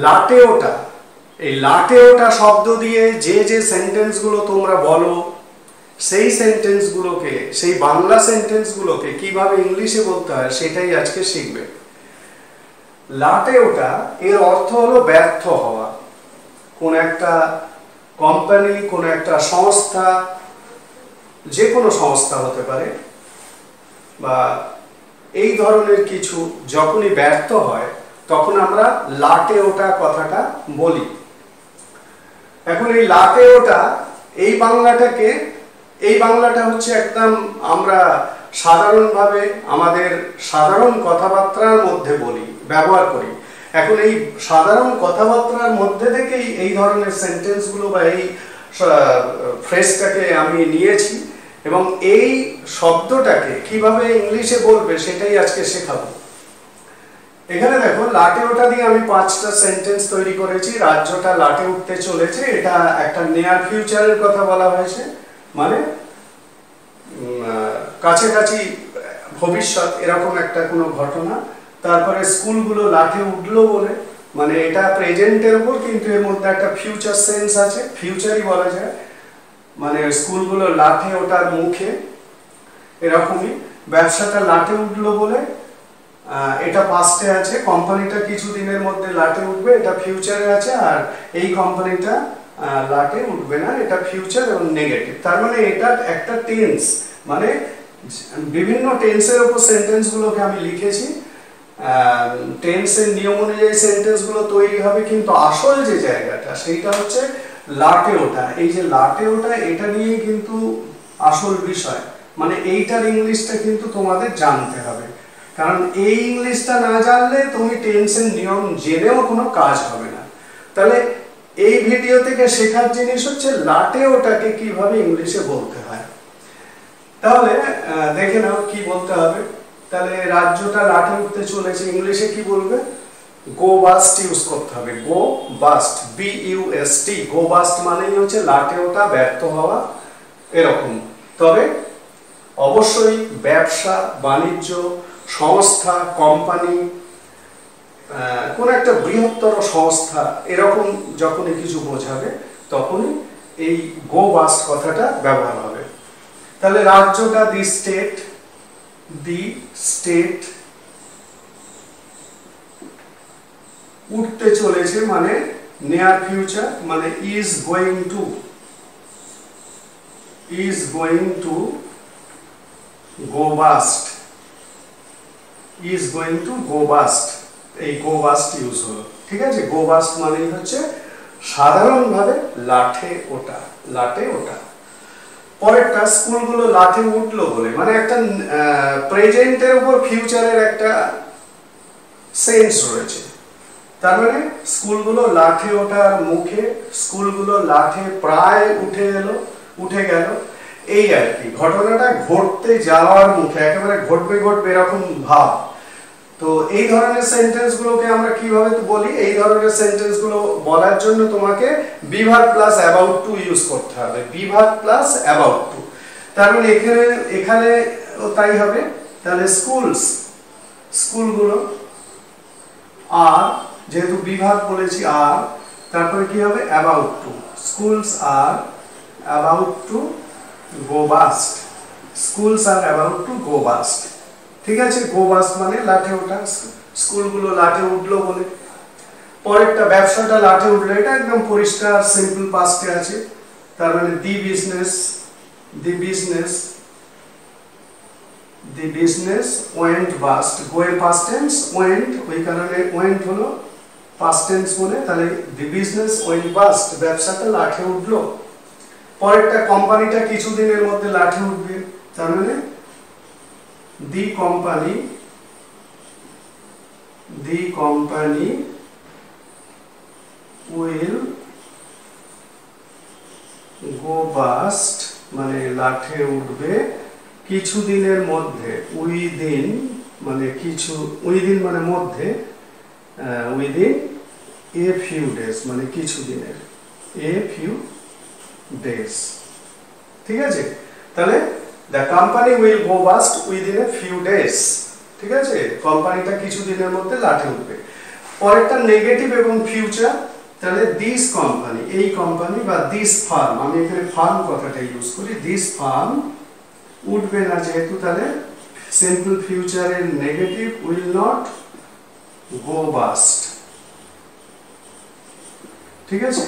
লাটে ওটা, এই লাটে ওটা শব্দ দিয়ে যে যে সেন্টেন্সগুলো তোমরা বলো সেই সেন্টেন্সগুলোকে, সেই বাংলা সেন্টেন্সগুলোকে কিভাবে ইংলিশে বলতে হয় সেটাই আজকে শিখবে। লাটে ওটা এর অর্থ হলো ব্যর্থ হওয়া। কোন একটা কোম্পানি, কোন একটা সংস্থা, যে কোনো সংস্থা হতে পারে, বা এই ধরনের কিছু যখনই ব্যর্থ হয় তখন আমরা লাটে ওটা কথাটা বলি। এখন এই লাটে ওটা এই বাংলাটা হচ্ছে একদম আমরা সাধারণভাবে আমাদের সাধারণ কথাবার্তার মধ্যে বলি, ব্যবহার করি। এখন এই সাধারণ কথাবার্তার মধ্যে থেকেই এই ধরনের সেন্টেন্সগুলো বা এই ফ্রেজটাকে আমি নিয়েছি এবং এই শব্দটাকে কিভাবে ইংলিশে বলবে সেটাই আজকে শেখাবো। এখানে দেখো, লাটে ওঠা দিয়ে আমি 5টা সেন্টেন্স তৈরি করেছি। রাজ্যটা লাটে উঠতে চলেছে, এটা একটা নিয়ার ফিউচারের কথা বলা হয়েছে, মানে কাছাকাছি ভবিষ্যৎ এরকম একটা কোনো ঘটনা। তারপরে স্কুলগুলো লাটে উঠলো বলে, মানে এটা প্রেজেন্টের উপর, কিন্তু এর মধ্যে একটা ফিউচার সেন্স আছে, ফিউচারই বলা যায়, মানে স্কুলগুলো লাটে ওঠার মুখে। এরকমই ব্যবসাটা লাটে উঠলো বলে, এটা পাস্টে আছে। কোম্পানিটা কিছুদিনের মধ্যে লাটে উঠবে, এটা ফিউচারে আছে। আর এই কোম্পানিটা লাটে উঠবে না, এটা ফিউচার এবং নেগেটিভ। তার মানে এটা একটা টেন্স, মানে বিভিন্ন টেন্সের উপর সেন্টেন্সগুলোকে আমি লিখেছি। টেন্সের নিয়ম অনুযায়ী সেন্টেন্সগুলো তৈরি হবে, কিন্তু আসল যে জায়গাটা সেইটা হচ্ছে লাটে ওঠা। এই যে লাটে ওঠা, এটা নিয়ে কিন্তু আসল বিষয়, মানে এইটার ইংলিশটা কিন্তু তোমাদের জানতে হবে। কারণ এই ইংলিশটা না জানলে তুমি টেন্সের নিয়ম জেনেও কোনো কাজ হবে না। তাহলে এই ভিডিও থেকে শেখার জিনিস হচ্ছে লাটে ওটাকে কিভাবে ইংলিশে বলতে হয়। তাহলে দেখে নাও কি বলতে হবে। তাহলে রাজ্যটা লাটে উঠতে চলেছে, ইংলিশে কি বলবে? গো বাস্ট ইউজ করতে হবে। গো বাস্ট, BUST। গো বাস্ট মানেই হচ্ছে লাটে ওঠা, ব্যর্থ হওয়া, এরকম। তবে অবশ্যই ব্যবসা বাণিজ্য সংস্থা, কোম্পানি, কোন একটা বৃহত্তর সংস্থা, এরকম যখনই কিছু বোঝাবে তখনই এই গো বাস্ট কথাটা ব্যবহার হবে। তাহলে রাজ্যটা দি স্টেট উঠতে চলেছে, মানে নিয়ার ফিউচার, মানে is going to go bust, is going to go bust। এই go bust ইউজ হলো, ঠিক আছে। go bust মানেই হচ্ছে সাধারণভাবে লাটে ওঠা, লাটে ওঠা। পরেরটা, স্কুলগুলো লাটে উঠলো বলে, মানে একটা প্রেজেন্টের উপর ফিউচারের একটা সেন্স রয়েছে। তার মানে স্কুলগুলো লাটে ওঠার মুখে, স্কুলগুলো লাটে প্রায় উঠে গেল, এই আর কি। ঘটনাটা ঘটতে যাওয়ার মুখে, একেবারে ঘটবে এরকম ভাব। তো এই ধরনের সেন্টেন্স গুলোকে আমরা কিভাবে বলি? এই ধরনের সেন্টেন্স গুলো বলার জন্য তোমাকে be verb plus about to use করতে হবে। Be verb plus about to, তার মানে এখানে তাই হবে। তাহলে স্কুলগুলো আর, যেহেতু বি ভার্ব বলেছি আর, তারপরে কি হবে? About to. Schools are about to go bust. Schools are about to go bust, ঠিক আছে। গো বাস্ট মানে লাটে ওঠা, স্কুলগুলো লাটে উঠলো বলে। পরেরটা, ব্যবসাটা লাটে উঠলো, এটা একদম পরিষ্কার, সিম্পল পাস্টে আছে। তার মানে দি বিজনেস ওয়েন্ট বাস্ট। গো এর পাস্ট টেন্স, ওয়েন্ট, ওই কারণে ওয়েন্ট হলো পাস্ট টেন্স বলে। তাহলে দি বিজনেস ওয়েন্ট বাস্ট, ব্যবসাটা লাটে উঠলো। পরেরটা, কোম্পানিটা কিছুদিনের মধ্যে লাটে উঠবে, তার মানে the company will go bust, মানে লাটে উঠবে কিছুদিনের মধ্যে। উইদিন মানে কিছু, উইদিন মানে মধ্যে, উইদিন এ ফিউ ডেজ মানে কিছুদিনের, এ ফিউ ডেজ, ঠিক আছে। তাহলে the company will go bust within a few days, ঠিক আছে। কোম্পানিটা কিছুদিনের মধ্যে লাটে উঠবে। পরেরটা নেগেটিভ এবং ফিউচার, তাহলে দিস কোম্পানি, এই কোম্পানি বা দিস ফার্ম, আমি এখানে ফার্ম কথাটা ইউজ করি, দিস ফার্ম উঠবে না যেহেতু, তাহলে সিম্পল ফিউচারের negative will not go bust. ঠিক আছে,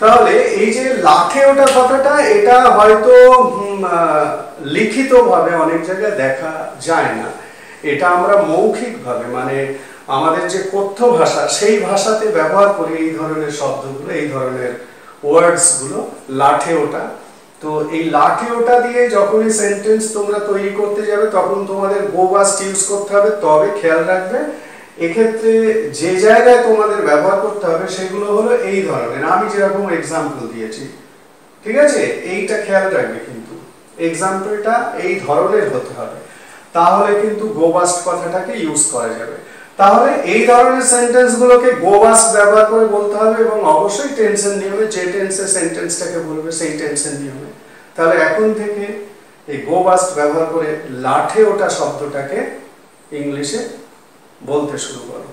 তাহলে এই যে লাঠে ওঠা কথাটা, এটা হয়তো লিখিতভাবে অনেক জায়গায় দেখা যায় না, এটা আমরা মৌখিকভাবে মানে আমাদের যে কথ্য ভাষা সেই ভাষাতে ব্যবহার করি এই ধরনের শব্দগুলো, এই ধরনের ওয়ার্ডস গুলো, লাঠে ওঠা। তো এই লাঠে ওঠা দিয়ে যখনই সেন্টেন্স তোমরা তৈরি করতে যাবে তখন তোমাদের গো বাস্ট ইউজ করতে হবে। তবে খেয়াল রাখবে এক্ষেত্রে যে জায়গায় তোমাদের ব্যবহার করতে হবে সেগুলো হলো এই ধরনের, আমি যেরকম এক্সাম্পল দিয়েছি। ঠিক আছে, এইটা খেয়াল রাখবে, কিন্তু এক্সাম্পলটা এই ধরনের হতে হবে, তাহলে কিন্তু গো বাস্ট কথাটাকে ইউজ করা যাবে। তাহলে এই ধরনের সেন্টেন্স গুলোকে গো বাস্ট ব্যবহার করে বলতে হবে, এবং অবশ্যই টেন্সের নিয়মে, যে টেন্সে সেন্টেন্সটাকে বলবে সেই টেন্সের নিয়মে। তাহলে এখন থেকে এই গো বাস্ট ব্যবহার করে লাঠে ওঠা শব্দটাকে ইংলিশে বলতে শুরু করো।